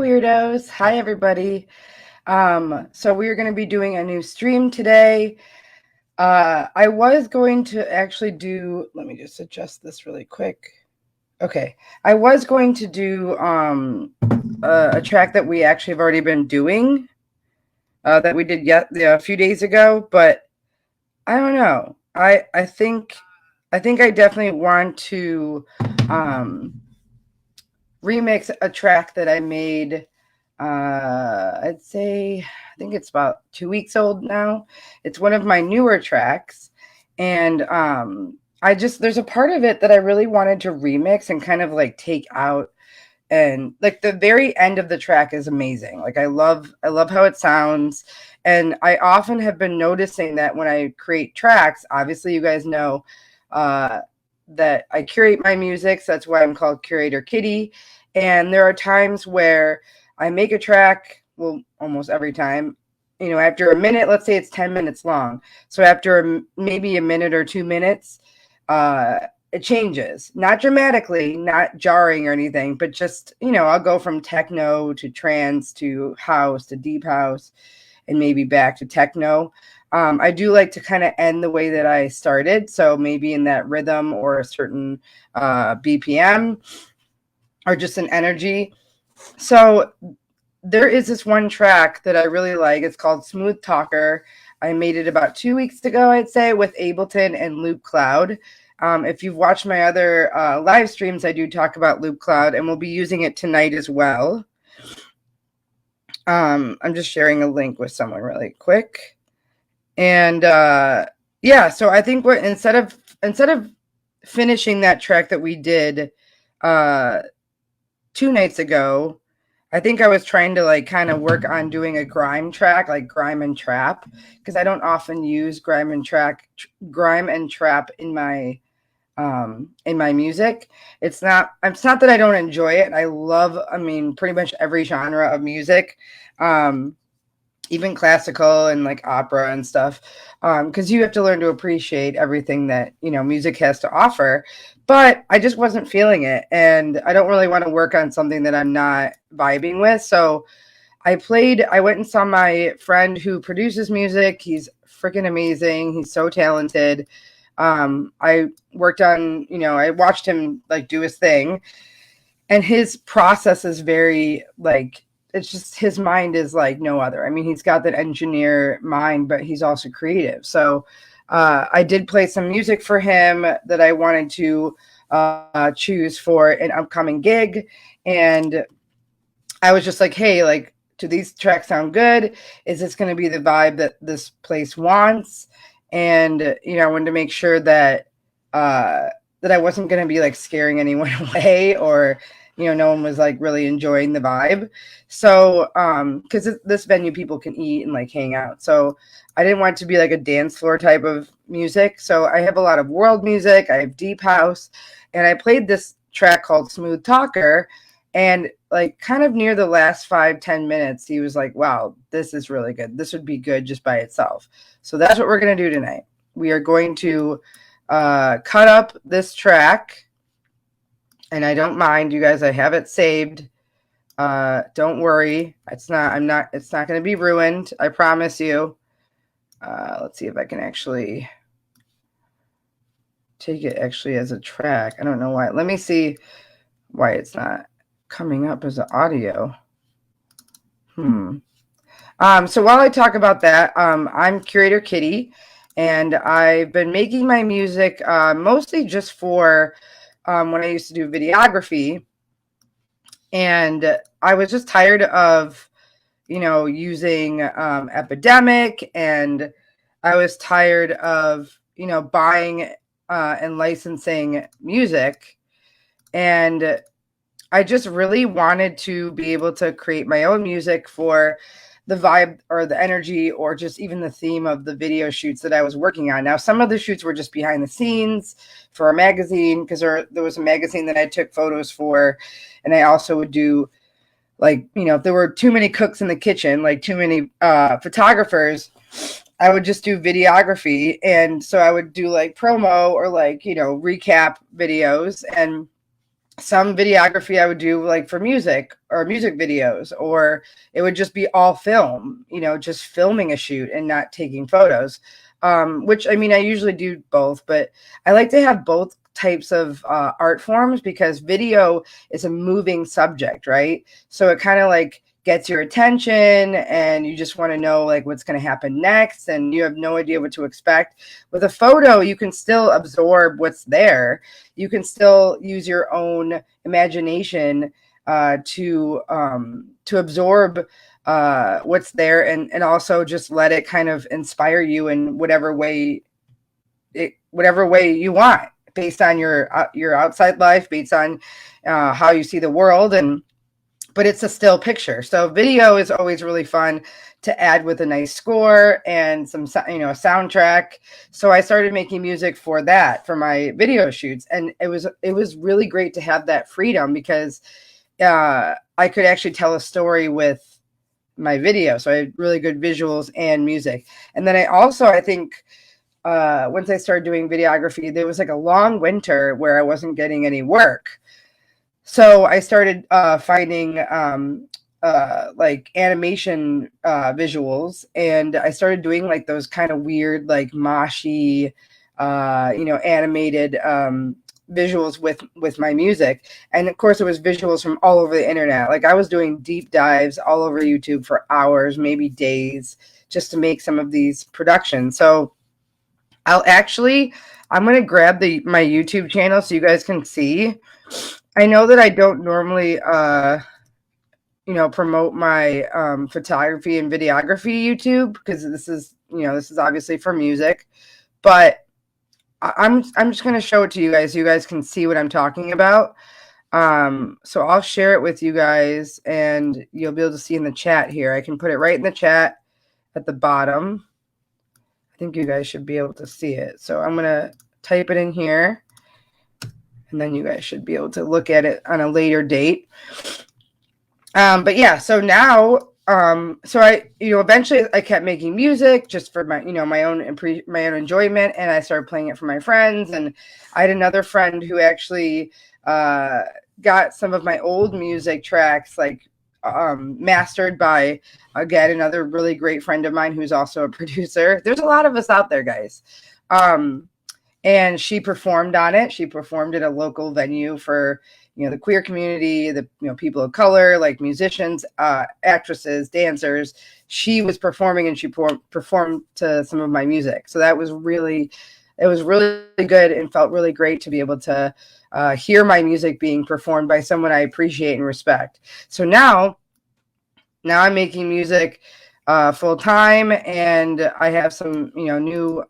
weirdos. Hi, everybody. So we're going to be doing a new stream today. I was going to actually do, let me just adjust this really quick. Okay. I was going to do a track that we actually have already been doing, that we did a few days ago, but I don't know. I think I definitely want to remix a track that I made. I'd say, I think it's about 2 weeks old now. It's one of my newer tracks. And there's a part of it that I really wanted to remix and kind of like take out. And like the very end of the track is amazing. Like I love how it sounds. And I often have been noticing that when I create tracks, obviously you guys know that I curate my music. So that's why I'm called Curator Kitty. And there are times where I make a track, well, almost every time, after a minute, let's say it's 10 minutes long. So after maybe a minute or 2 minutes, it changes. Not dramatically, not jarring or anything, but just, I'll go from techno to trance to house to deep house and maybe back to techno. I do like to kind of end the way that I started. So maybe in that rhythm or a certain BPM or just an energy. So there is this one track that I really like. It's called Smooth Talker. I made it about 2 weeks ago, I'd say, with Ableton and Loopcloud. If you've watched my other live streams, I do talk about Loopcloud, and we'll be using it tonight as well. I'm just sharing a link with someone really quick. And yeah, so I think instead of finishing that track that we did 2 nights ago, I think I was trying to like kind of work on doing a grime track, like grime and trap, because I don't often use grime and trap in my music. It's not that I don't enjoy it. I love, pretty much every genre of music, even classical and like opera and stuff, because you have to learn to appreciate everything that music has to offer. But I just wasn't feeling it, and I don't really want to work on something that I'm not vibing with. So I went and saw my friend who produces music. He's freaking amazing. He's so talented. I worked on, I watched him like do his thing, and his process is very like, it's just, his mind is like no other. He's got that engineer mind, but he's also creative. So I did play some music for him that I wanted to choose for an upcoming gig. And I was just like, hey, like, do these tracks sound good? Is this going to be the vibe that this place wants? And, I wanted to make sure that that I wasn't going to be like scaring anyone away, or no one was like really enjoying the vibe. So, because this venue, people can eat and like hang out. So I didn't want it to be like a dance floor type of music. So I have a lot of world music. I have deep house, and I played this track called Smooth Talker. And like kind of near the last 5-10 minutes, he was like, wow, this is really good. This would be good just by itself. So that's what we're going to do tonight. We are going to cut up this track. And I don't mind, you guys. I have it saved. Don't worry. It's not going to be ruined. I promise you. Let's see if I can actually take it actually as a track. I don't know why. Let me see why it's not coming up as an audio. So while I talk about that, I'm Curator Kitty, and I've been making my music mostly just for when I used to do videography, and I was just tired of, using Epidemic, and I was tired of, buying and licensing music, and I just really wanted to be able to create my own music for the vibe or the energy or just even the theme of the video shoots that I was working on. Now, some of the shoots were just behind the scenes for a magazine, because there was a magazine that I took photos for. And I also would do like, if there were too many cooks in the kitchen, like too many photographers, I would just do videography. And so I would do like promo or like, recap videos. And some videography I would do like for music or music videos, or it would just be all film, you know, just filming a shoot and not taking photos. Which I mean, I usually do both, but I like to have both types of art forms because video is a moving subject, right? So it kind of like gets your attention and you just want to know like what's going to happen next and you have no idea what to expect. With a photo, you can still absorb what's there. You can still use your own imagination to absorb what's there, and also just let it kind of inspire you in whatever way you want, based on your outside life, based on how you see the world. And but it's a still picture. So video is always really fun to add with a nice score and some, you know, soundtrack. So I started making music for that, for my video shoots. And it was really great to have that freedom because I could actually tell a story with my video. So I had really good visuals and music. And then I think once I started doing videography, there was like a long winter where I wasn't getting any work. So I started finding like animation visuals, and I started doing like those kind of weird, like moshy, you know, animated visuals with my music. And of course, it was visuals from all over the internet. Like I was doing deep dives all over YouTube for hours, maybe days, just to make some of these productions. So I'm going to grab my YouTube channel so you guys can see. I know that I don't normally, you know, promote my photography and videography YouTube because this is obviously for music, but I'm just going to show it to you guys so you guys can see what I'm talking about. So I'll share it with you guys and you'll be able to see in the chat here. I can put it right in the chat at the bottom. I think you guys should be able to see it. So I'm going to type it in here. And then you guys should be able to look at it on a later date. But yeah, so now, so I, you know, eventually I kept making music just for my, you know, my own enjoyment, and I started playing it for my friends. And I had another friend who actually got some of my old music tracks like mastered by, again, another really great friend of mine who's also a producer. There's a lot of us out there, guys. And she performed on it. She performed at a local venue for, you know, the queer community, the, you know, people of color, like musicians, actresses, dancers. She was performing and she performed to some of my music. So it was really good and felt really great to be able to hear my music being performed by someone I appreciate and respect. So now I'm making music full time, and I have some, you know, new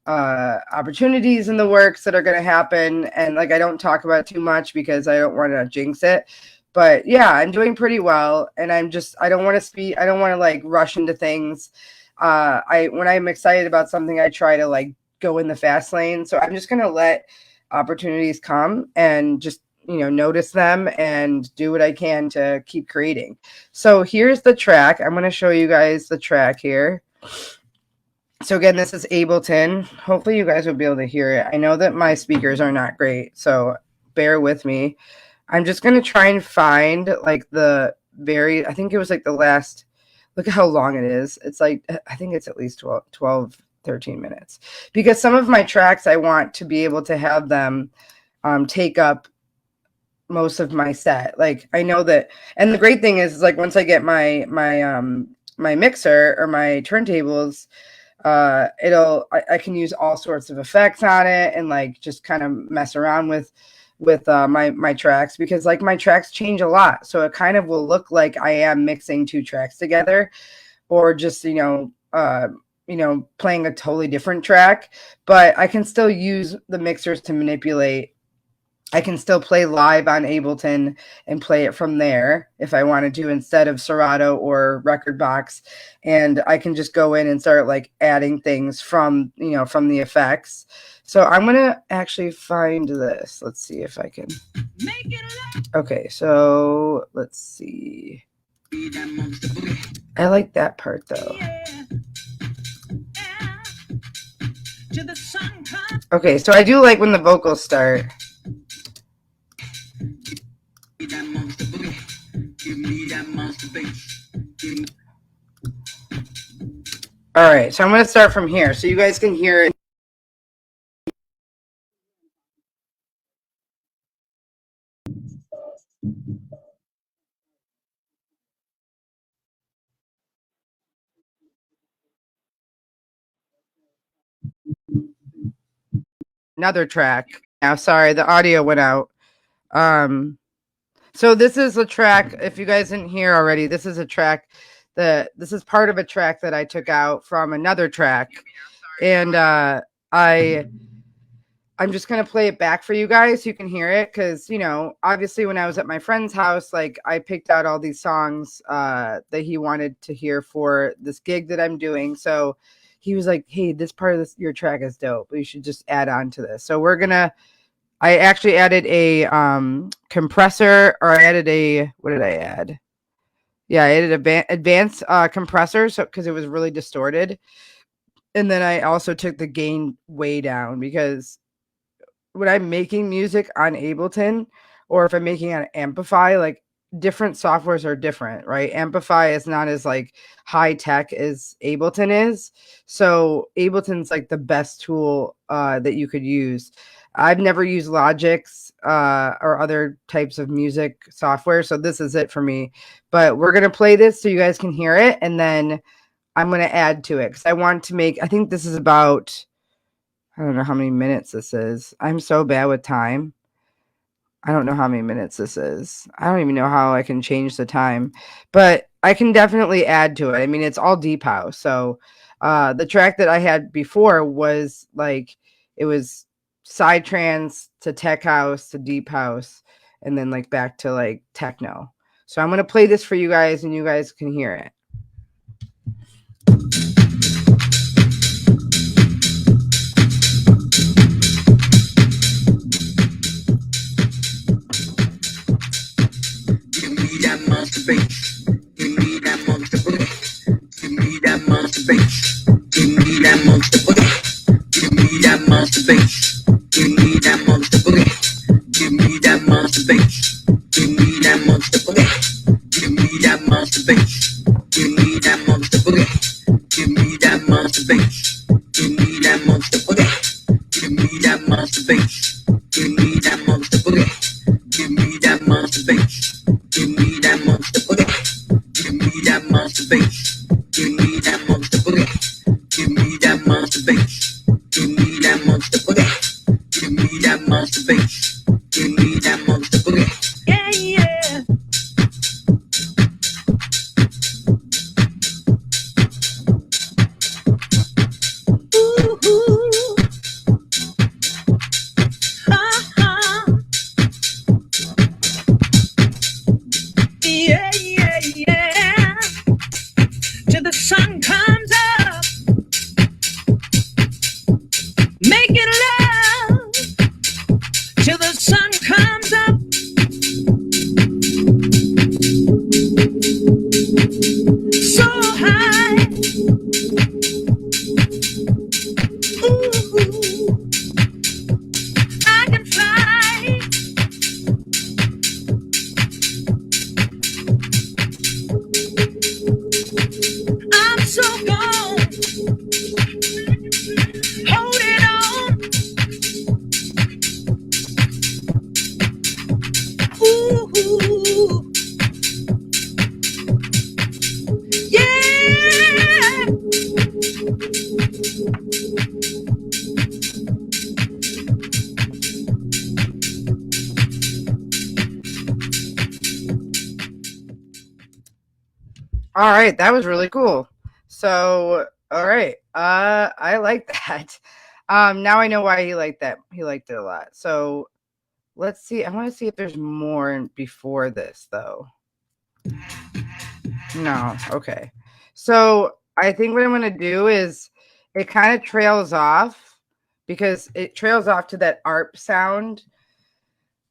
opportunities in the works that are going to happen, and like I don't talk about it too much because I don't want to jinx it, but yeah, I'm doing pretty well, and I don't want to like rush into things. When I'm excited about something, I try to like go in the fast lane, so I'm just going to let opportunities come and just, you know, notice them and do what I can to keep creating. So here's the track. I'm going to show you guys the track here. So again, this is Ableton. Hopefully you guys will be able to hear it. I know that my speakers are not great, so bear with me. I'm just going to try and find like I think it was like the last, look at how long it is. It's like, I think it's at least 12, 13 minutes. Because some of my tracks, I want to be able to have them take up most of my set. Like I know that, and the great thing is like once I get my mixer or my turntables, I can use all sorts of effects on it and like just kind of mess around with my tracks, because like my tracks change a lot, so it kind of will look like I am mixing two tracks together, or just, you know, playing a totally different track, but I can still use the mixers to manipulate. I can still play live on Ableton and play it from there if I wanted to, instead of Serato or Rekordbox. And I can just go in and start like adding things from, you know, from the effects. So I'm going to actually find this. Let's see if I can. Okay, so let's see. I like that part though. Okay, so I do like when the vocals start. All right, so I'm going to start from here so you guys can hear it. Another track. Now, sorry, the audio went out. So this is a track, if you guys didn't hear already, this is a track this is part of a track that I took out from another track. And I'm just going to play it back for you guys so you can hear it. Cause you know, obviously when I was at my friend's house, like I picked out all these songs that he wanted to hear for this gig that I'm doing. So he was like, hey, this part of your track is dope. You should just add on to this. So I actually added a compressor, or I added what did I add? Yeah, I added advanced compressor, so because it was really distorted. And then I also took the gain way down because when I'm making music on Ableton, or if I'm making on Amplify, like different softwares are different, right? Amplify is not as like high tech as Ableton is. So Ableton's like the best tool that you could use. I've never used Logic's or other types of music software, so this is it for me. But we're gonna play this so you guys can hear it, and then I'm gonna add to it because I want to make. I think this is about. I don't know how many minutes this is. I'm so bad with time. I don't know how many minutes this is. I don't even know how I can change the time, but I can definitely add to it. I mean, it's all deep house. So the track that I had before was like, it was side trance to tech house to deep house, and then like back to like techno. So I'm going to play this for you guys and you guys can hear it. Monster bass. Give me that monster boogie. Give me that monster bass. Give me that monster boogie. Give me that monster bass. Give me that monster boogie. Give me that monster bass. Give me that monster boogie. Give me that monster bass. Give me that monster boogie. Give me that monster bass. Give me that monster boogie. Give me that monster bass. Give me that monster boogie. Give me that monster bass. Give me that monster boogie. Give me that monster bass. Give me that monster boogie. Give me that monster bass. Give me that monster boogie. Give me that monster bass. Give me that monster boogie. Yeah, yeah. Yeah, yeah, yeah. Till the sun comes up, making love. Till the sun comes up. So high. Ooh, I can fly. I'm so gone, holding on. Ooh, yeah. All right, that was really cool. So, all right, I like that. Now I know why he liked that. He liked it a lot. So let's see. I want to see if there's more before this, though. No, okay. So I think what I'm gonna do is it kind of trails off because it trails off to that ARP sound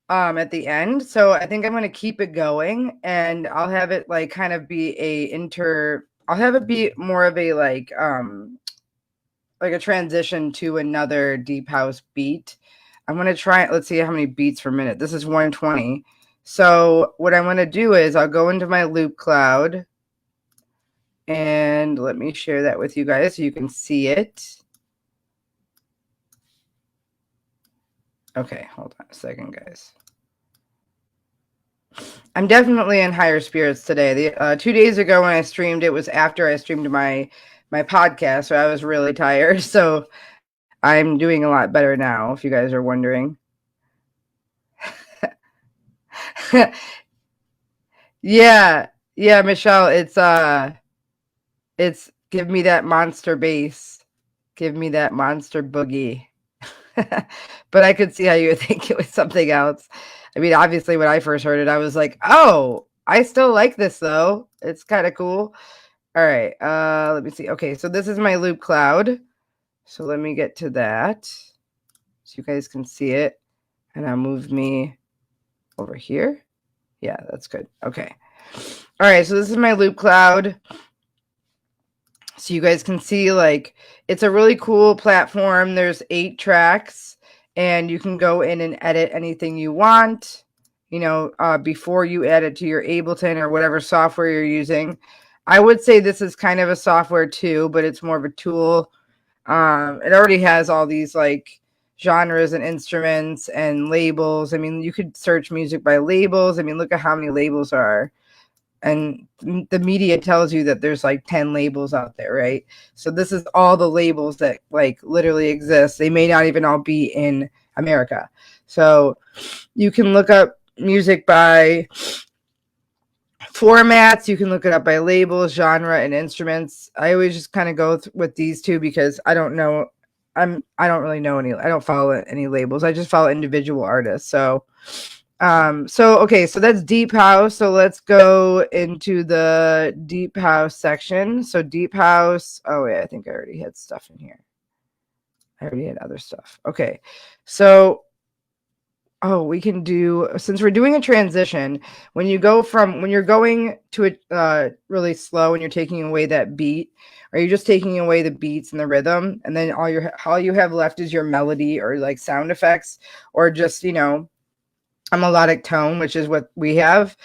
at the end. So I think I'm going to keep it going, and I'll have it like kind of be I'll have it be more of a like a transition to another deep house beat. I'm going to try it. Let's see how many beats per minute. This is 120. So what I'm going to do is I'll go into my loop cloud, and let me share that with you guys so you can see it. Okay, hold on a second, guys. I'm definitely in higher spirits today. 2 days ago when I streamed, it was after I streamed my podcast, so I was really tired. So I'm doing a lot better now, if you guys are wondering. Yeah, Michelle, it's give me that monster bass. Give me that monster boogie. But I could see how you would think it was something else. I mean, obviously, when I first heard it, I was like, oh, I still like this, though. It's kind of cool. All right, let me see. Okay, so this is my loop cloud. So let me get to that so you guys can see it. And I'll move me over here. Yeah, that's good. Okay. All right, so this is my loop cloud. So you guys can see, like, it's a really cool platform. There's 8 tracks, and you can go in and edit anything you want, you know, before you add it to your Ableton or whatever software you're using. I would say this is kind of a software too, but it's more of a tool. It already has all these like genres and instruments and labels. I mean, you could search music by labels. I mean, look at how many labels are. And the media tells you that there's like 10 labels out there, right? So this is all the labels that like literally exist. They may not even all be in America. So you can look up music by formats. You can look it up by labels, genre, and instruments. I always just kind of go with these two because I don't know. I don't really know any. I don't follow any labels. I just follow individual artists. So okay, so that's deep house. So let's go into the deep house section. So deep house. Oh wait, I think I already had stuff in here. I already had other stuff. Okay, so we can do, since we're doing a transition, when you're going to it really slow and you're taking away that beat, or you're just taking away the beats and the rhythm, and then all you have left is your melody or like sound effects, or just, you know, a melodic tone, which is what we have.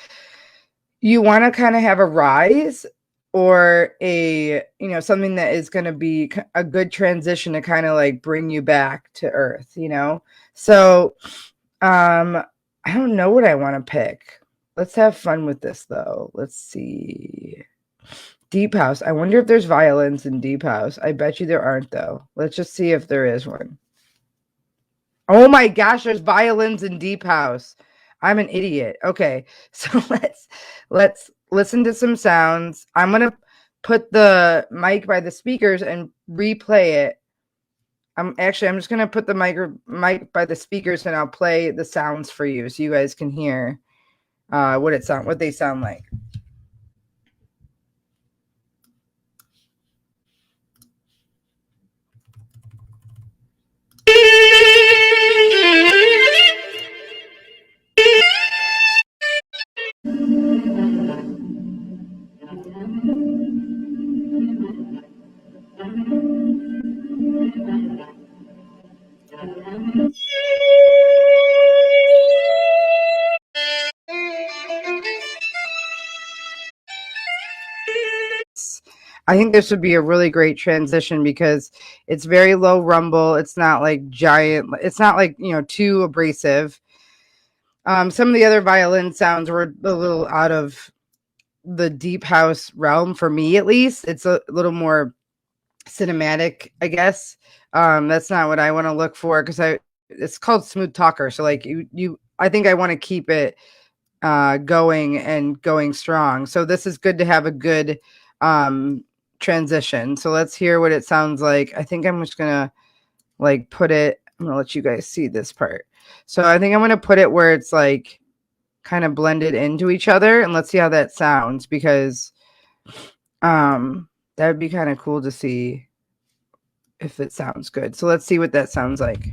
You want to kind of have a rise or a, you know, something that is going to be a good transition to kind of like bring you back to earth, you know? So I don't know what I want to pick. Let's have fun with this though. Let's see. Deep house. I wonder if there's violins in deep house. I bet you there aren't though. Let's just see if there is one. Oh my gosh, there's violins in deep house. I'm an idiot. Okay. So let's listen to some sounds. I'm going to put the mic by the speakers and replay it. I'm just going to put the mic by the speakers, and I'll play the sounds for you so you guys can hear what they sound like. I think this would be a really great transition because it's very low rumble. It's not like giant. It's not like, you know, too abrasive. Some of the other violin sounds were a little out of the deep house realm for me, at least. It's a little more cinematic, I guess. That's not what I want to look for because it's called smooth talker. So like I think I want to keep it going strong. So this is good to have a good transition. So let's hear what it sounds like. I think I'm just gonna like put it. I'm gonna let you guys see this part. So I think I'm gonna put it where it's like kind of blended into each other, and let's see how that sounds, because that would be kind of cool to see if it sounds good. So let's see what that sounds like.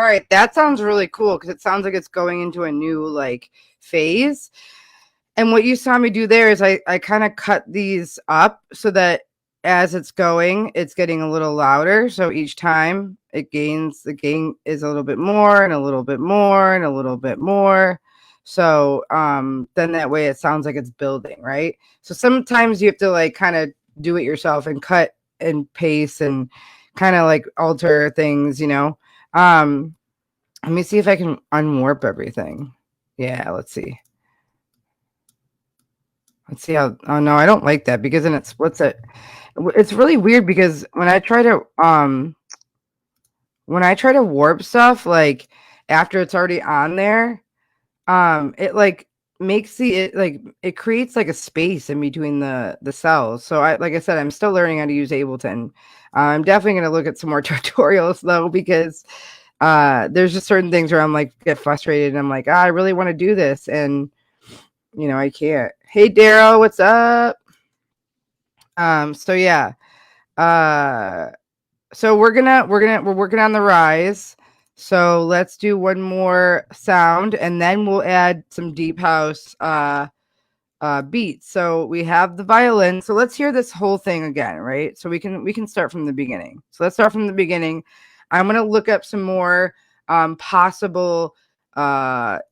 right, that sounds really cool because it sounds like it's going into a new like phase. And what you saw me do there is I kind of cut these up so that as it's going, it's getting a little louder. So each time it gains, the gain is a little bit more and a little bit more and a little bit more. So then that way it sounds like it's building, right? So sometimes you have to like kind of do it yourself and cut and paste and kind of like alter things, you know. Let me see if I can unwarp everything. Yeah, let's see. Let's see how. Oh no, I don't like that because then it splits it. It's really weird because when I try to warp stuff like after it's already on there, it like makes it creates like a space in between the cells. So I like I said, I'm still learning how to use Ableton. I'm definitely gonna look at some more tutorials though because there's just certain things where I'm like get frustrated and I'm like, I really want to do this and you know I can't. Hey Daryl, what's up? So yeah. So we're working on the rise. So let's do one more sound and then we'll add some deep house beats. So we have the violin. So let's hear this whole thing again, right? So we can start from the beginning. So let's start from the beginning. I'm gonna look up some more possible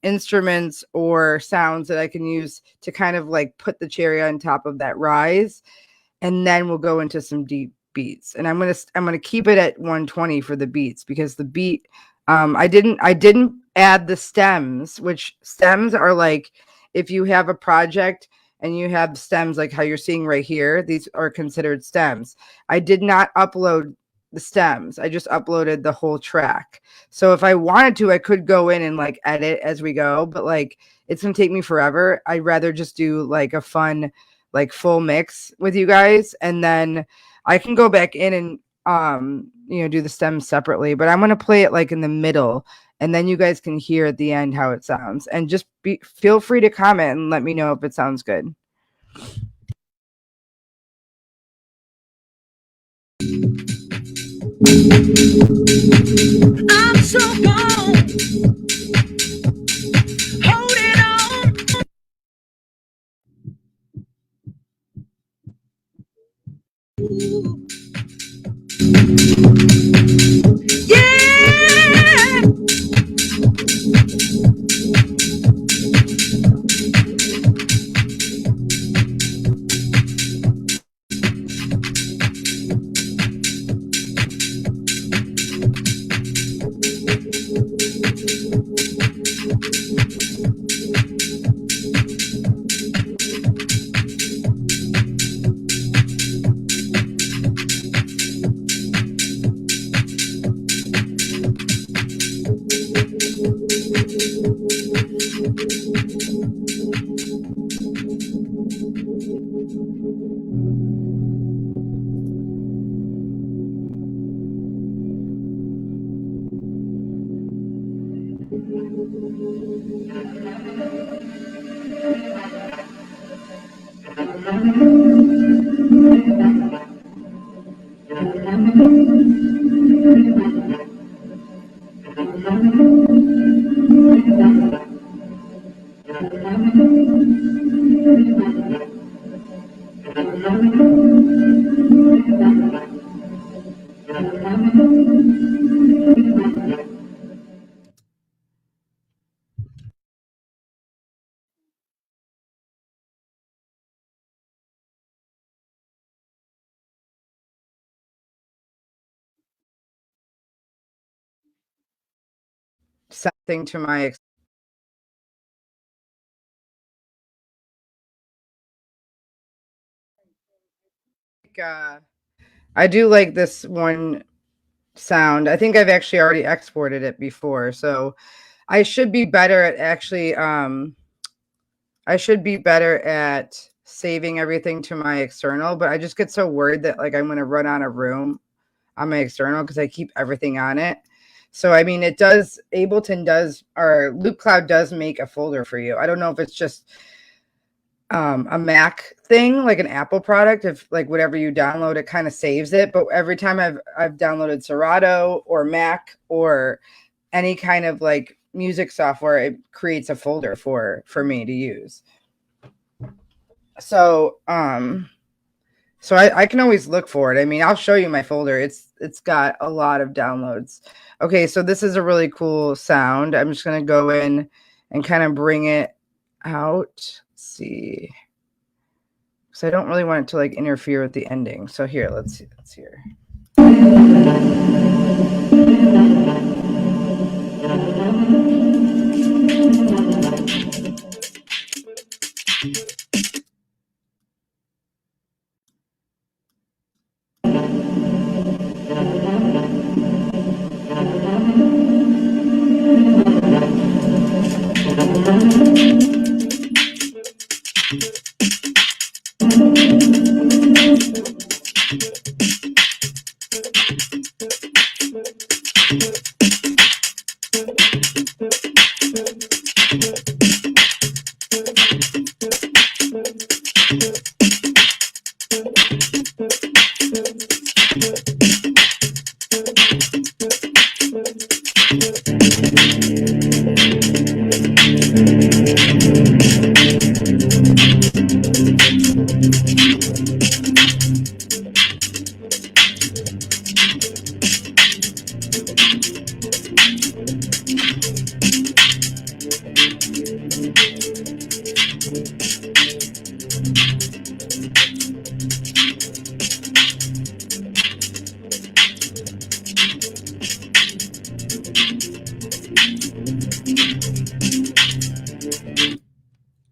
instruments or sounds that I can use to kind of like put the cherry on top of that rise, and then we'll go into some deep beats. And I'm gonna keep it at 120 for the beats because the beat I didn't add the stems, which stems are like if you have a project and you have stems like how you're seeing right here, these are considered stems. I did not upload the stems. I just uploaded the whole track. So if I wanted to, I could go in and like edit as we go, but like it's gonna take me forever. I'd rather just do like a fun, like full mix with you guys, and then I can go back in and you know do the stems separately. But I'm gonna play it like in the middle, and then you guys can hear at the end how it sounds. And just feel free to comment and let me know if it sounds good. I'm so gone, holding on. Yeah. Something to my I do like this one sound. I think I've actually already exported it before, so I should be better at actually I should be better at saving everything to my external, but I just get so worried that like I'm going to run out of room on my external because I keep everything on it. So I mean, it does Ableton does or LoopCloud does make a folder for you. I don't know if it's just a Mac thing, like an Apple product. If like whatever you download, it kind of saves it. But every time I've downloaded Serato or Mac or any kind of like music software, it creates a folder for me to use. So I can always look for it. I mean, I'll show you my folder. It's got a lot of downloads. Okay, so this is a really cool sound. I'm just gonna go in and kind of bring it out. Let's see. So I don't really want it to like interfere with the ending. So here, let's see. Let's hear.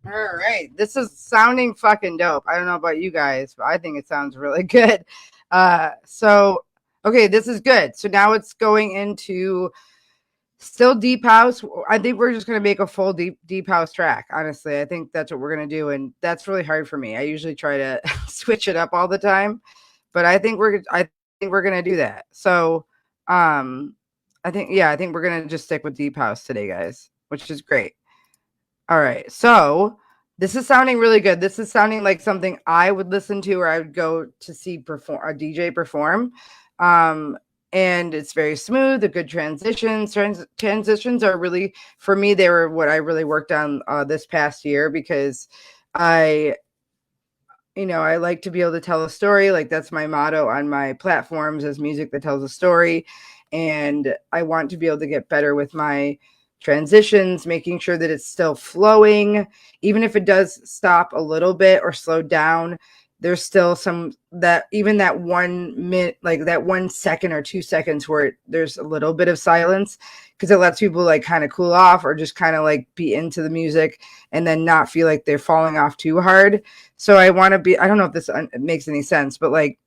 All right, this is sounding fucking dope. I don't know about you guys, but I think it sounds really good. So okay, this is good. So now it's going into still deep house. I think we're just gonna make a full deep house track. Honestly, I think that's what we're gonna do, and that's really hard for me. I usually try to switch it up all the time, but I think we're gonna do that. So I think we're gonna just stick with deep house today, guys, which is great. All right, so this is sounding really good. This is sounding like something I would listen to, or I would go to see a DJ perform. And it's very smooth. The good transitions. Transitions are really, for me, they were what I really worked on this past year, because I like to be able to tell a story. Like, that's my motto on my platforms, is music that tells a story. And I want to be able to get better with my transitions, making sure that it's still flowing, even if it does stop a little bit or slow down. There's still some that 1 minute, like that 1 second or 2 seconds where there's a little bit of silence, because it lets people like kind of cool off, or just kind of like be into the music and then not feel like they're falling off too hard. So I want to be, I don't know if this makes any sense, but like,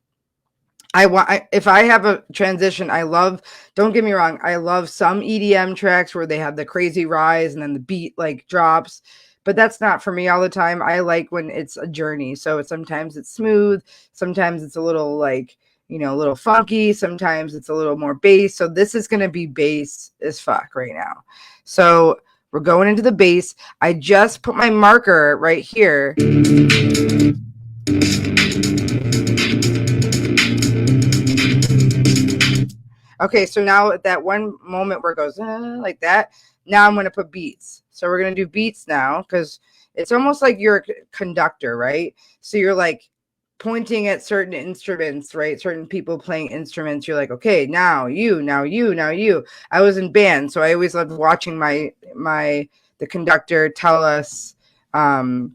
if I have a transition, don't get me wrong, I love some EDM tracks where they have the crazy rise and then the beat like drops, but that's not for me all the time. I like when it's a journey. So sometimes it's smooth, sometimes it's a little like, a little funky, sometimes it's a little more bass. So this is going to be bass as fuck right now. So we're going into the bass. I just put my marker right here. Okay, so now at that one moment where it goes like that, now I'm going to put beats. So we're going to do beats now, because it's almost like you're a conductor, right? So you're like pointing at certain instruments, right? Certain people playing instruments. You're like, okay, now you, now you, now you. I was in band, so I always loved watching the conductor tell us, when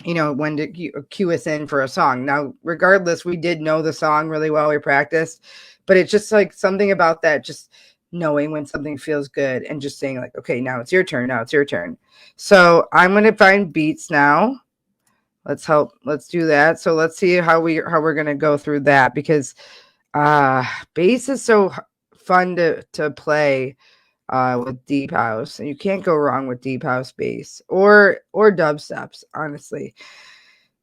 to cue us in for a song. Now, regardless, we did know the song really well. We practiced. But it's just like something about that, just knowing when something feels good and just saying like, okay, now it's your turn. Now it's your turn. So I'm going to find beats now. Let's do that. So let's see how we're going to go through that, because bass is so fun to play with deep house, and you can't go wrong with deep house bass or dubsteps, honestly.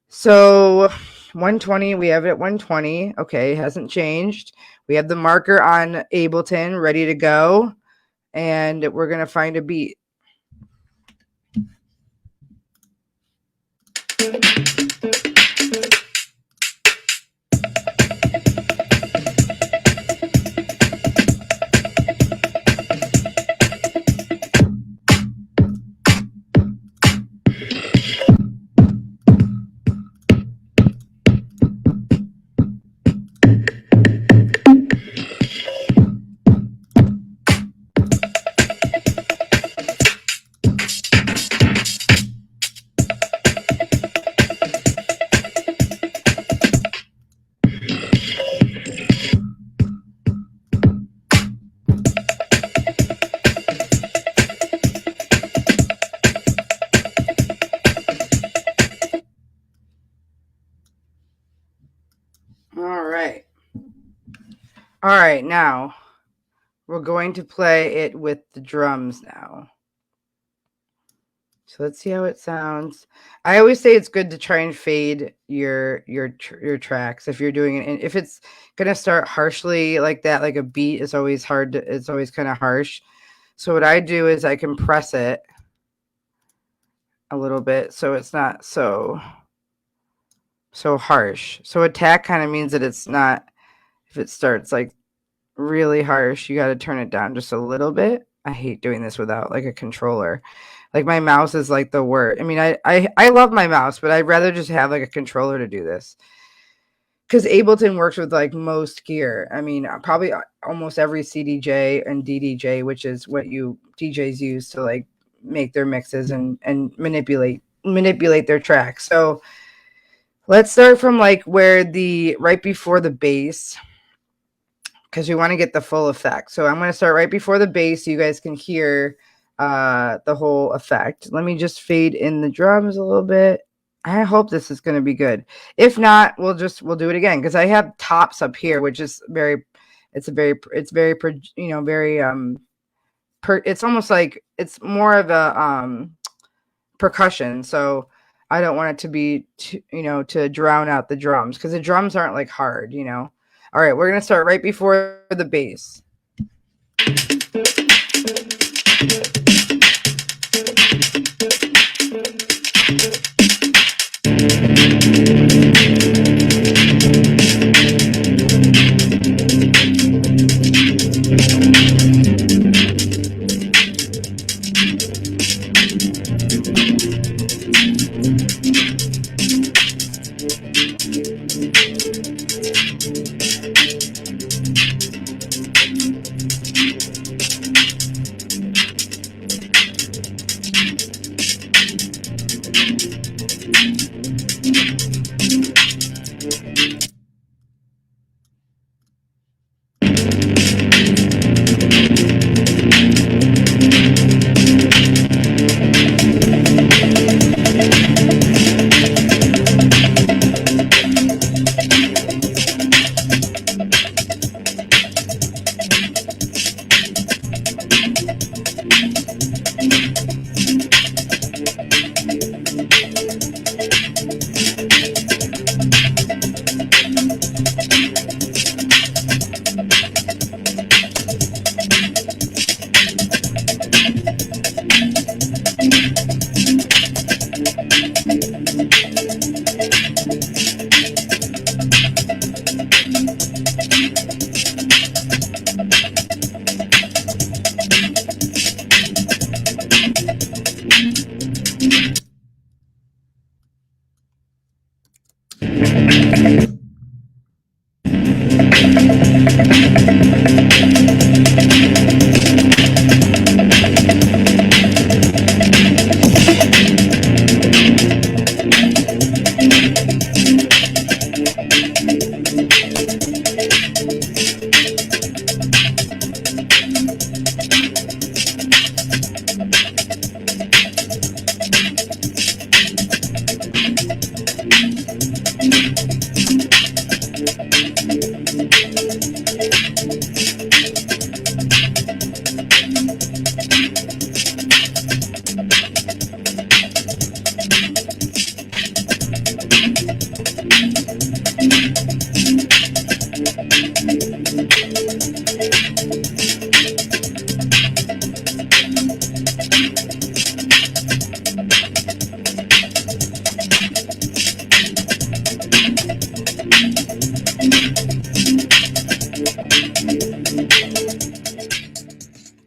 So 120, we have it at 120. Okay, hasn't changed. We have the marker on Ableton ready to go, and we're going to find a beat. right. All right, now we're going to play it with the drums now. So let's see how it sounds. I always say it's good to try and fade your tracks if you're doing it. And if it's gonna start harshly like that, like a beat is always hard. It's always kind of harsh. So what I do is I compress it a little bit so it's not so harsh. So attack kind of means that it's not. If it starts like really harsh, you got to turn it down just a little bit. I hate doing this without like a controller. Like my mouse is like the worst. I mean, I love my mouse, but I'd rather just have like a controller to do this. Because Ableton works with like most gear. I mean, probably almost every CDJ and DDJ, which is what you DJs use to like make their mixes and manipulate their tracks. So let's start from like where the right before the bass, because we want to get the full effect. So I'm going to start right before the bass so you guys can hear the whole effect. Let me just fade in the drums a little bit. I hope this is going to be good. If not, we'll do it again, because I have tops up here, which is very it's almost like it's more of a percussion. So I don't want it to be to drown out the drums, because the drums aren't like hard, All right, we're going to start right before the bass.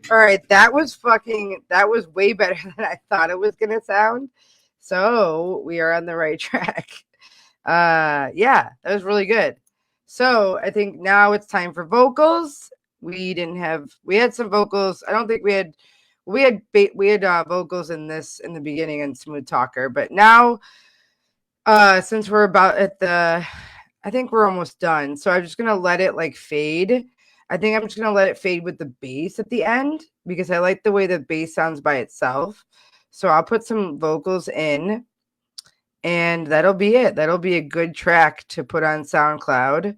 All right, that was way better than I thought it was gonna sound. So we are on the right track. Yeah, that was really good. So I think now it's time for vocals. We had some vocals. I don't think we had vocals in the beginning in Smooth Talker, but now since we're about at I think we're almost done. So I'm just gonna let it like fade. I think I'm just going to let it fade with the bass at the end, because I like the way the bass sounds by itself. So I'll put some vocals in, and that'll be it. That'll be a good track to put on SoundCloud.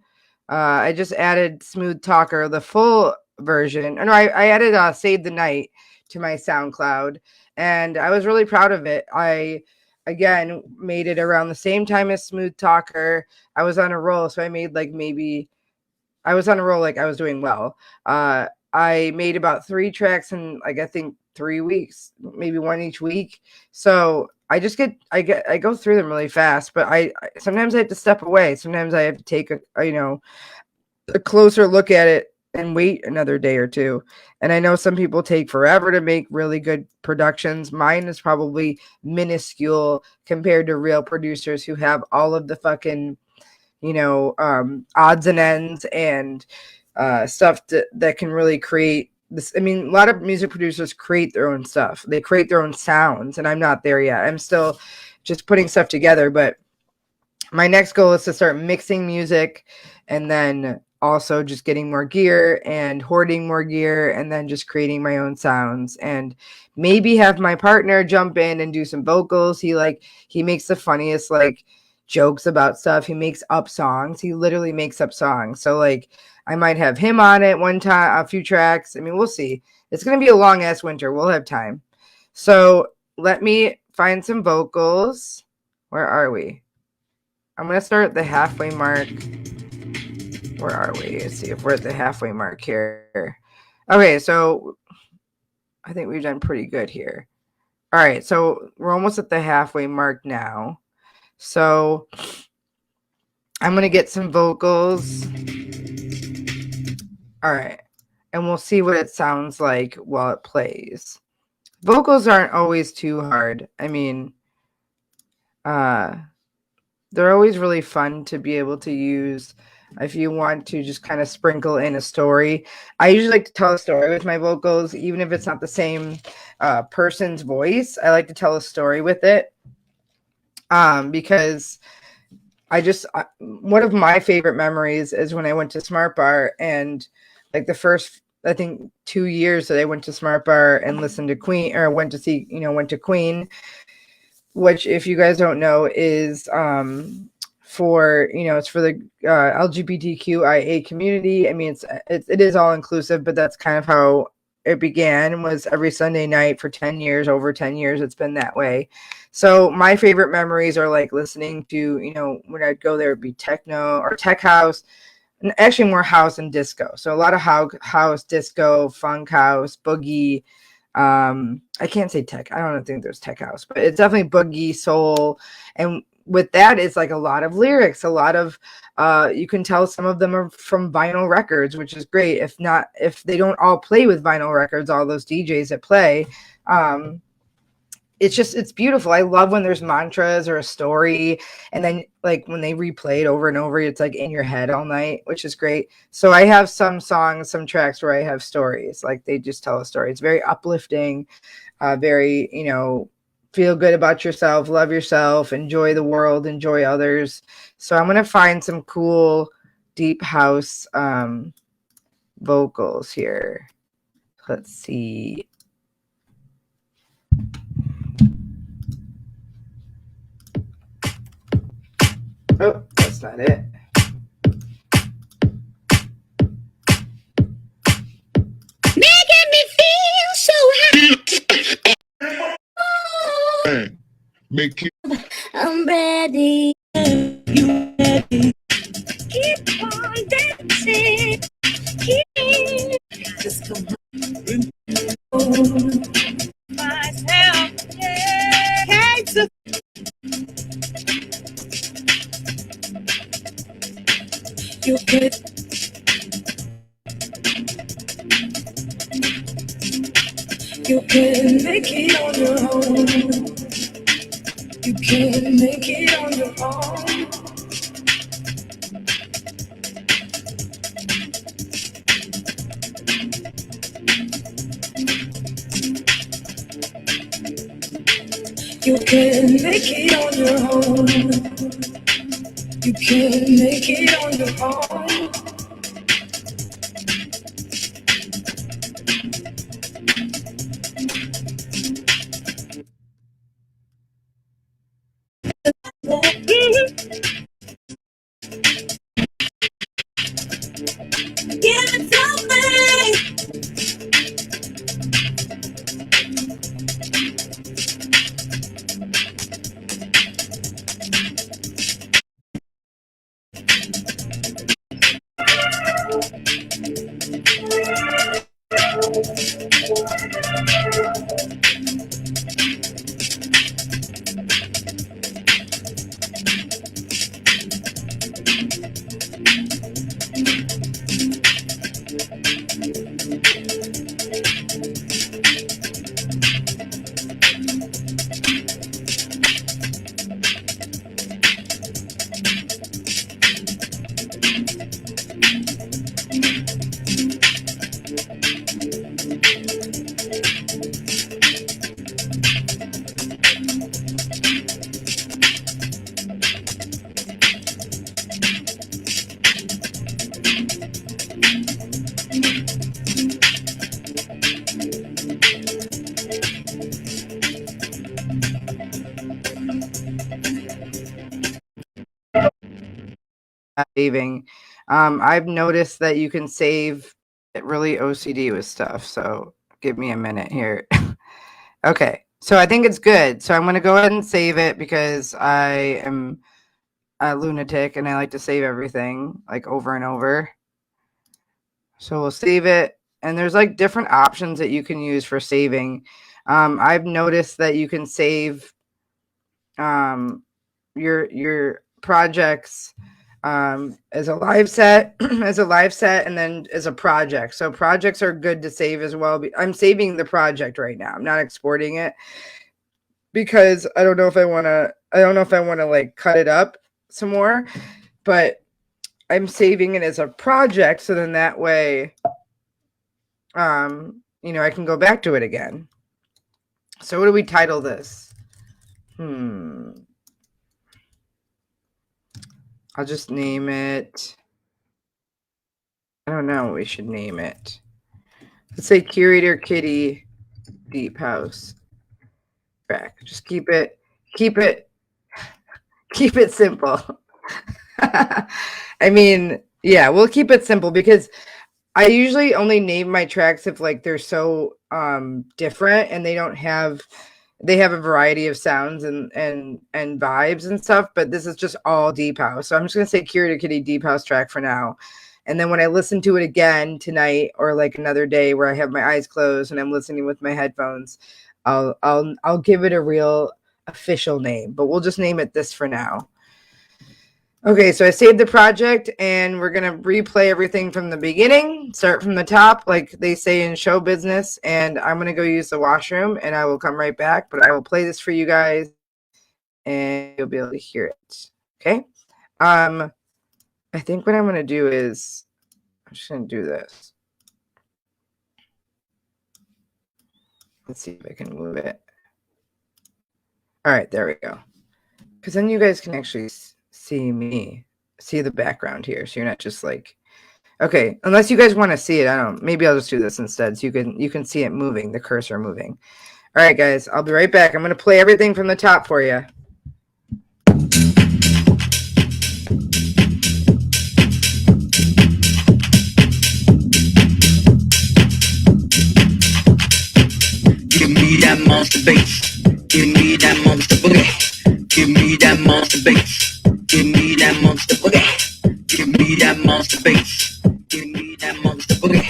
I just added Smooth Talker, the full version. No, I added Save the Night to my SoundCloud, and I was really proud of it. I again made it around the same time as Smooth Talker. I was on a roll, so I made like maybe I was on a roll, like I was doing well. I made about 3 tracks in like I think 3 weeks, maybe one each week. So I go through them really fast, but I sometimes I have to step away. Sometimes I have to take a closer look at it and wait another day or two. And I know some people take forever to make really good productions. Mine is probably minuscule compared to real producers who have all of the fucking odds and ends and stuff that can really create this. I mean, a lot of music producers create their own stuff. They create their own sounds, and I'm not there yet. I'm still just putting stuff together, but my next goal is to start mixing music and then also just getting more gear and hoarding more gear and then just creating my own sounds and maybe have my partner jump in and do some vocals. He makes the funniest like jokes about stuff. He makes up songs. He literally makes up songs. So like I might have him on it one time, a few tracks. I mean, we'll see. It's going to be a long ass winter. We'll have time. So let me find some vocals. Where are we? I'm going to start at the halfway mark. Where are we? Let's see if we're at the halfway mark here. Okay, so I think we've done pretty good here. All right, so we're almost at the halfway mark now. So I'm going to get some vocals. All right, and we'll see what it sounds like while it plays. Vocals aren't always too hard. I mean, they're always really fun to be able to use if you want to just kind of sprinkle in a story. I usually like to tell a story with my vocals, even if it's not the same person's voice. I like to tell a story with it because one of my favorite memories is when I went to Smart Bar, and like the first, I think 2 years that I went to Smart Bar and listened to Queen, or went to Queen, which if you guys don't know is for it's for the LGBTQIA community. I mean, it is all inclusive, but that's kind of how it began, was every Sunday night for 10 years. Over 10 years it's been that way. So my favorite memories are like listening to, when I'd go there, it'd be techno or tech house, and actually more house and disco. So a lot of house, disco, funk house, boogie. I can't say tech. I don't think there's tech house, but it's definitely boogie, soul. And with that, it's like a lot of lyrics, a lot of, you can tell some of them are from vinyl records, which is great. If they don't all play with vinyl records, all those DJs that play, it's beautiful. I love when there's mantras or a story, and then like when they replay it over and over, it's like in your head all night, which is great. So I have some songs, some tracks where I have stories, like they just tell a story. It's very uplifting, very, feel good about yourself, love yourself, enjoy the world, enjoy others. So I'm going to find some cool deep house vocals here. Let's see. Oh, that's not it. Making me feel so happy. Make you. I'm ready. You ready? Keep on dancing. Keep just come on. Myself. Yeah. You could. You can make it on your own. You can make it on your own. You can make it on your own. You can make it on your own. Give it to me. Saving. I've noticed that you can save it really OCD with stuff. So give me a minute here. Okay. So I think it's good. So I'm going to go ahead and save it because I am a lunatic and I like to save everything like over and over. So we'll save it. And there's like different options that you can use for saving. I've noticed that you can save your projects as a live set, and then as a project. So projects are good to save as well. I'm saving the project right now. I'm not exporting it because I don't know if I want to like cut it up some more, but I'm saving it as a project. So then that way, you know, I can go back to it again. So what do we title this? I'll just name it. I don't know what we should name it. Let's say Curator Kitty Deep House track. Just keep it simple. I mean, yeah, we'll keep it simple because I usually only name my tracks if like they're so different and they have a variety of sounds and vibes and stuff, but this is just all deep house. So I'm just gonna say Curator Kitty Deep House track for now. And then when I listen to it again tonight or like another day where I have my eyes closed and I'm listening with my headphones, I'll give it a real official name, but we'll just name it this for now. Okay, so I saved the project and we're going to replay everything from the beginning, start from the top, like they say in show business. And I'm going to go use the washroom and I will come right back, but I will play this for you guys and you'll be able to hear it. Okay. I think what I'm going to do is I'm just going to do this. Let's see if I can move it. All right, there we go. Because then you guys can actually see the background here, so you're not just like, okay, unless you guys want to see it, I don't know, maybe I'll just do this instead so you can see it moving, the cursor moving. All right, guys, I'll be right back. I'm going to play everything from the top for you. Give me that monster bass. Give me that monster boogie. Give me that monster bass. Give me that monster boogie. Give me that monster bass. Give me that monster boogie.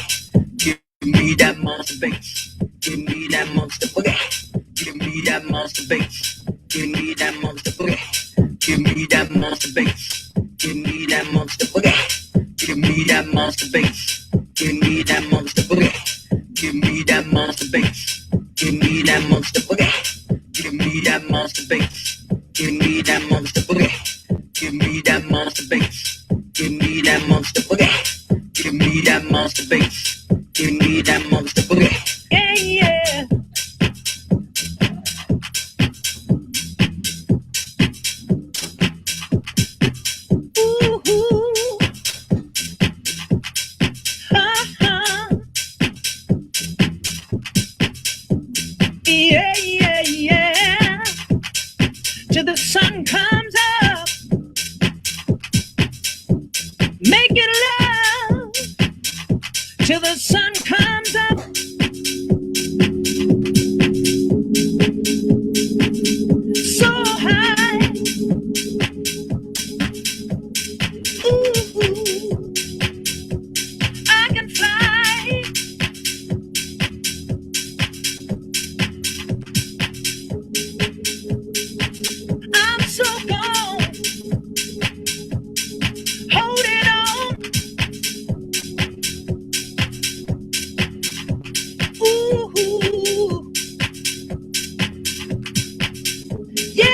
Give me that monster bass. Give me that monster boogie. Give me that monster bass. Give me that monster boogie. Give me that monster bass. Give me that monster boogie. Give me that monster bass. Give me that monster boogie. Give me that monster bass. Give me that monster boogie. Give me that monster bass. Give me that monster boogie. Give me that monster bass. Give me that monster boogie. Give me that monster bass. Give me that monster boogie. Yeah, yeah. Ooh, yeah, yeah, yeah. Till the sun comes up. Make it love. till the sun comes up. So high. Ooh, I can fly. I'm so gone. Holding on. Ooh, yeah.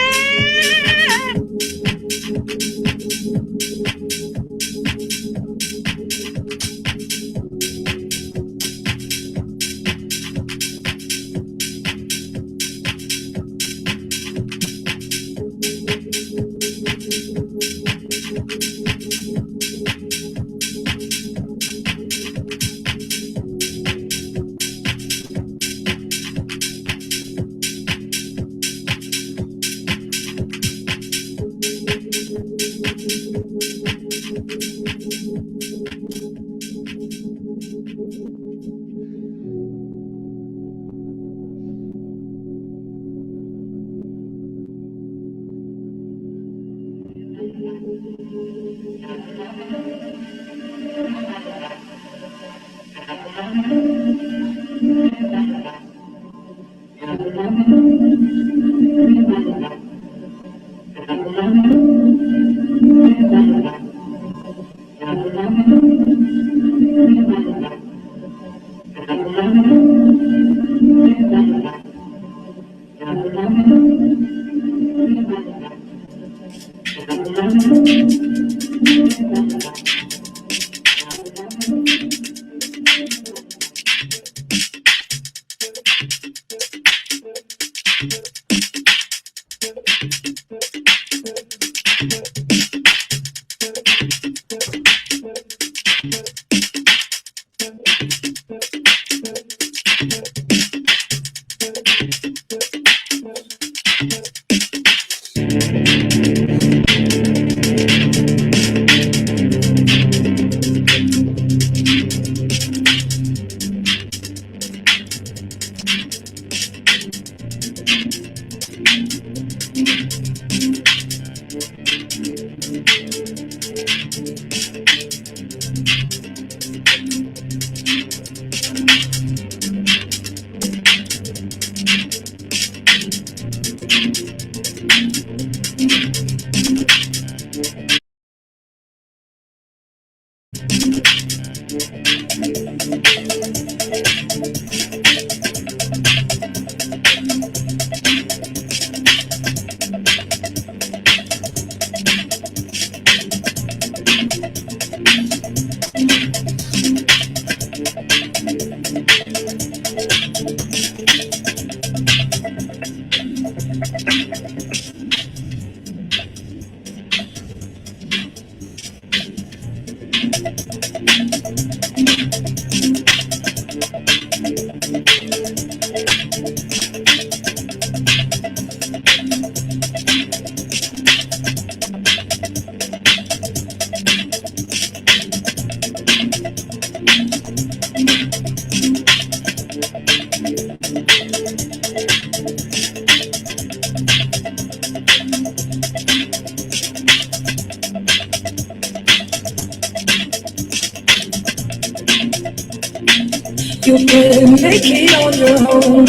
You can make it on your own.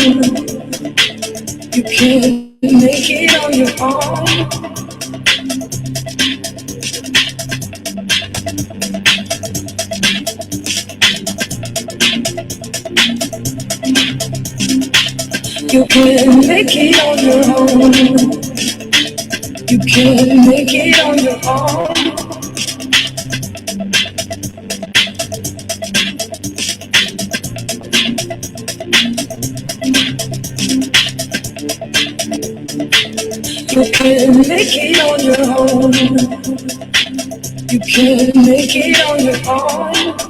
You can make it on your own. You can make it on your own. You can make it on your own. You can make it on your own. You can make it on your own.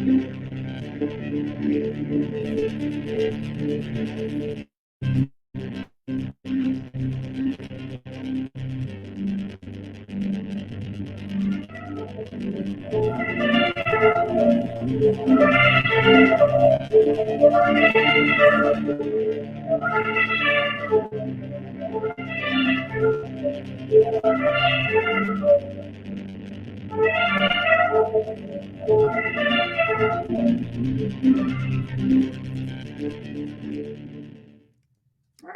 All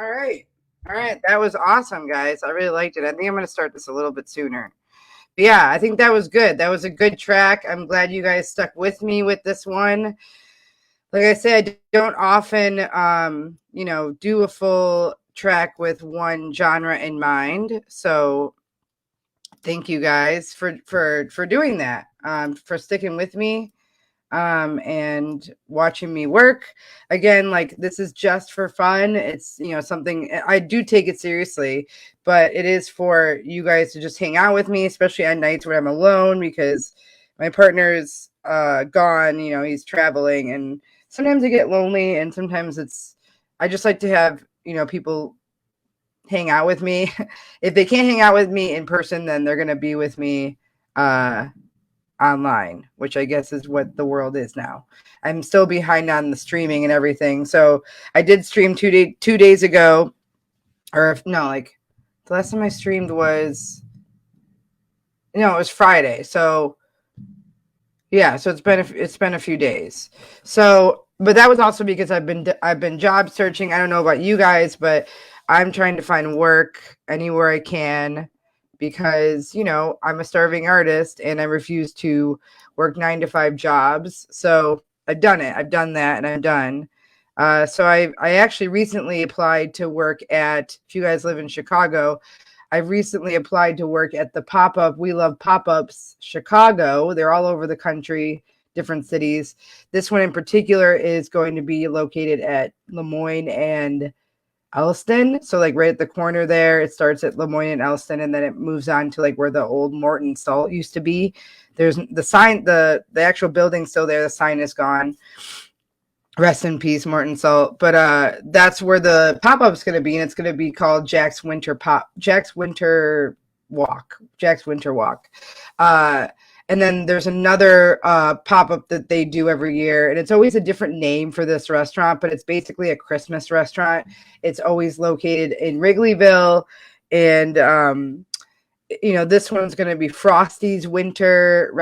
right. All right. That was awesome, guys. I really liked it. I think I'm going to start this a little bit sooner. But yeah, I think that was good. That was a good track. I'm glad you guys stuck with me with this one. Like I said, I don't often, do a full track with one genre in mind. So thank you guys for doing that, for sticking with me, and watching me work. Again, like, this is just for fun. It's, something I do take it seriously, but it is for you guys to just hang out with me, especially on nights where I'm alone, because my partner's gone, he's traveling, and sometimes I get lonely, and sometimes I just like to have, people hang out with me. If they can't hang out with me in person, then they're going to be with me online, which I guess is what the world is now. I'm still behind on the streaming and everything. So I did stream 2 days ago, or no, like the last time I streamed was, it was Friday. So yeah, so it's been a few days. So, but that was also because I've been job searching. I don't know about you guys, but I'm trying to find work anywhere I can, because, I'm a starving artist and I refuse to work 9-to-5 jobs. So I've done it. I've done that, and I'm done. So I actually recently applied to work at, if you guys live in Chicago, I recently applied to work at the pop-up. We Love Pop-Ups Chicago. They're all over the country, different cities. This one in particular is going to be located at Lemoyne and Elston. So like right at the corner there, it starts at Lemoyne and Elston, and then it moves on to like where the old Morton Salt used to be. There's the sign, the actual building's still there. The sign is gone. Rest in peace, Morton Salt. But that's where the pop-up's going to be, and it's going to be called Jack's Winter Walk. And then there's another pop-up that they do every year, and it's always a different name for this restaurant, but it's basically a Christmas restaurant. It's always located in Wrigleyville, and this one's going to be Frosty's Winter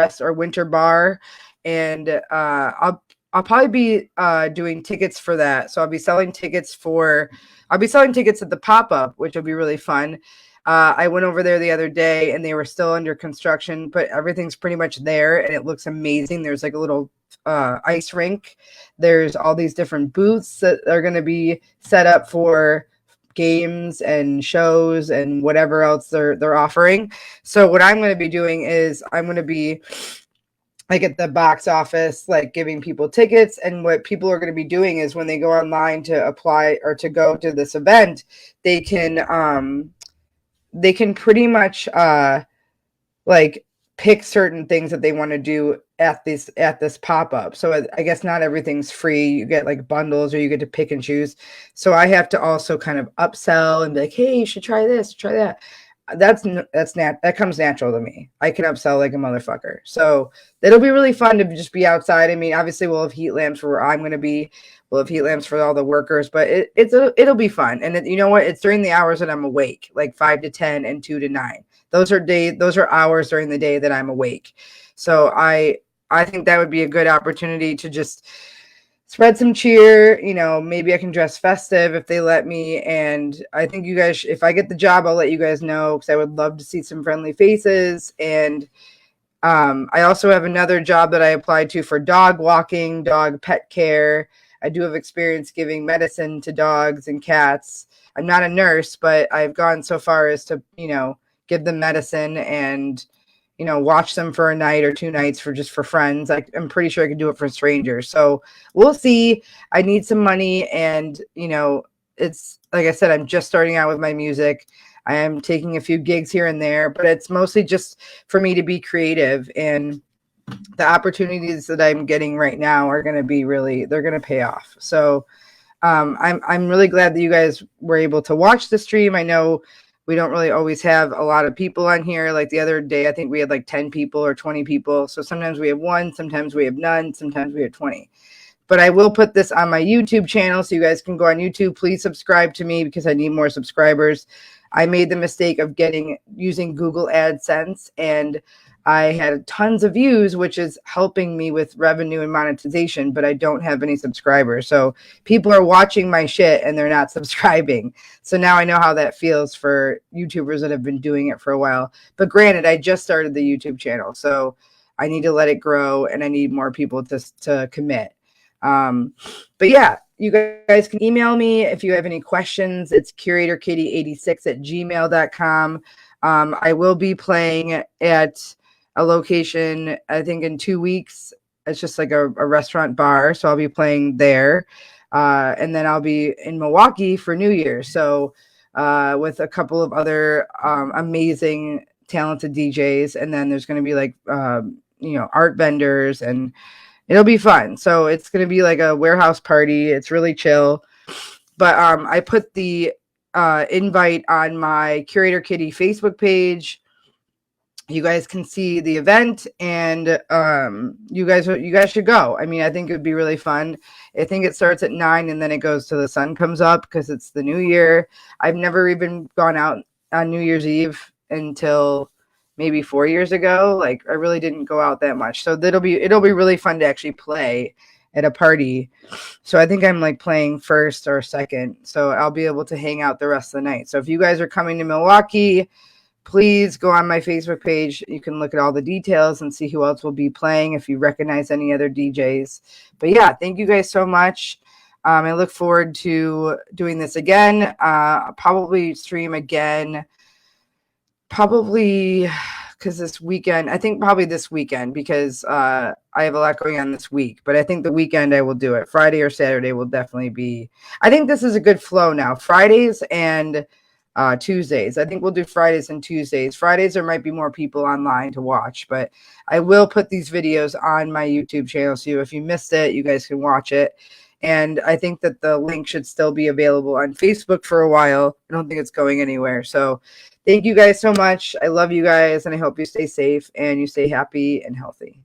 Bar, and I'll probably be doing tickets for that. So I'll be selling tickets at the pop-up, which will be really fun. I went over there the other day, and they were still under construction, but everything's pretty much there, and it looks amazing. There's like a little ice rink. There's all these different booths that are going to be set up for games and shows and whatever else they're offering. So what I'm going to be doing is I'm going to be like at the box office, like giving people tickets. And what people are going to be doing is when they go online to apply or to go to this event, they can pretty much like pick certain things that they want to do at this pop-up. So I guess not everything's free. You get like bundles, or you get to pick and choose. So I have to also kind of upsell and be like, hey, you should try this, try that. That comes natural to me. I can upsell like a motherfucker. So it'll be really fun to just be outside. I mean, obviously we'll have heat lamps for where I'm going to be. We'll have heat lamps for all the workers, but it'll be fun. And you know what? It's during the hours that I'm awake, like 5 to 10 and 2 to 9. Those are hours during the day that I'm awake. So I think that would be a good opportunity to just spread some cheer. Maybe I can dress festive if they let me. And I think you guys, if I get the job, I'll let you guys know, because I would love to see some friendly faces. And I also have another job that I applied to for dog walking, dog pet care. I do have experience giving medicine to dogs and cats. I'm not a nurse, but I've gone so far as to, give them medicine and, watch them for a night or 2 nights for friends. I'm pretty sure I could do it for strangers. So we'll see. I need some money, and, it's like I said, I'm just starting out with my music. I am taking a few gigs here and there, but it's mostly just for me to be creative. And the opportunities that I'm getting right now are going to be they're going to pay off. So I'm really glad that you guys were able to watch the stream. I know we don't really always have a lot of people on here. Like the other day, I think we had like 10 people or 20 people. So sometimes we have one, sometimes we have none, sometimes we have 20. But I will put this on my YouTube channel so you guys can go on YouTube. Please subscribe to me because I need more subscribers. I made the mistake of using Google AdSense, and I had tons of views, which is helping me with revenue and monetization, but I don't have any subscribers. So people are watching my shit and they're not subscribing. So now I know how that feels for YouTubers that have been doing it for a while. But granted, I just started the YouTube channel, so I need to let it grow and I need more people to commit. But yeah, you guys can email me if you have any questions. It's curatorkitty86@gmail.com. I will be playing at a location, I think in 2 weeks. It's just like a restaurant bar. So I'll be playing there. And then I'll be in Milwaukee for New Year's. So with a couple of other amazing, talented DJs. And then there's going to be like, art vendors, and it'll be fun. So it's going to be like a warehouse party. It's really chill. But I put the invite on my Curator Kitty Facebook page. You guys can see the event, and you guys should go. I mean, I think it would be really fun. I think it starts at 9 and then it goes till the sun comes up because it's the new year. I've never even gone out on New Year's Eve until maybe 4 years ago. Like, I really didn't go out that much. So it'll be really fun to actually play at a party. So I think I'm like playing first or second. So I'll be able to hang out the rest of the night. So if you guys are coming to Milwaukee, please go on my Facebook page. You can look at all the details and see who else will be playing if you recognize any other DJs. But yeah, thank you guys so much. I look forward to doing this again. I'll probably stream again. Probably because this weekend, I think probably this weekend, because I have a lot going on this week. But I think the weekend I will do it. Friday or Saturday will definitely be. I think this is a good flow now. Fridays and Tuesdays. I think we'll do Fridays and Tuesdays. Fridays there might be more people online to watch, but I will put these videos on my YouTube channel. So if you missed it, you guys can watch it. And I think that the link should still be available on Facebook for a while. I don't think it's going anywhere. So thank you guys so much. I love you guys, and I hope you stay safe and you stay happy and healthy.